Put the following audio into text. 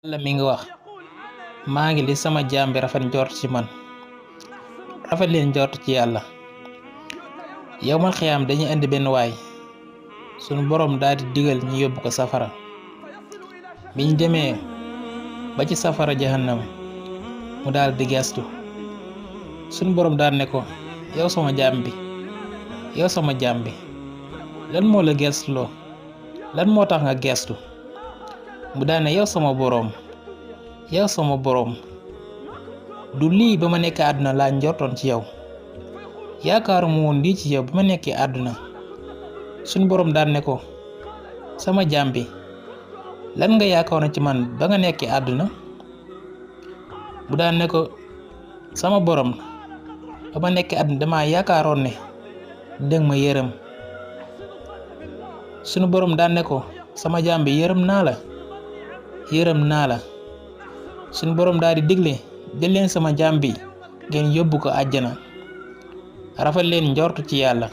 Yàlla mi ngi wax maa ngi li sama jaam bi rafet njort ci man rafet leen njort ci yàlla. yowmal xiyaam dañuy indi benn waay sunu boroom daldi digal ñu yóbbu ko safara. biñ demee ba ci safara jahannam mu daldi gestu sunu boroom daal ne ko yow sama jaam bi lan moo la gestuloo lan moo tax nga gestu. mu daane yow sama boroom du lii ba ma nekkee àdduna laa njortoon ci yow yaakaaruma woon lii ci yow bi ma nekkee àdduna. suñ boroom daan ne ko sama jaam bi lan nga yaakaaroon ci man ba nga nekkee àdduna. mu daan ne ko sama boroom ba ma nekkee àdduna dama yaakaaroon ne dëgg ma yërëm. sunu boroom daan ne ko sama jaam bi yërëm naa la. suñu boroom daal di digle jël leen sama jaam bi ngeen yóbbu ko àjjana rafet leen njortu ci yàlla.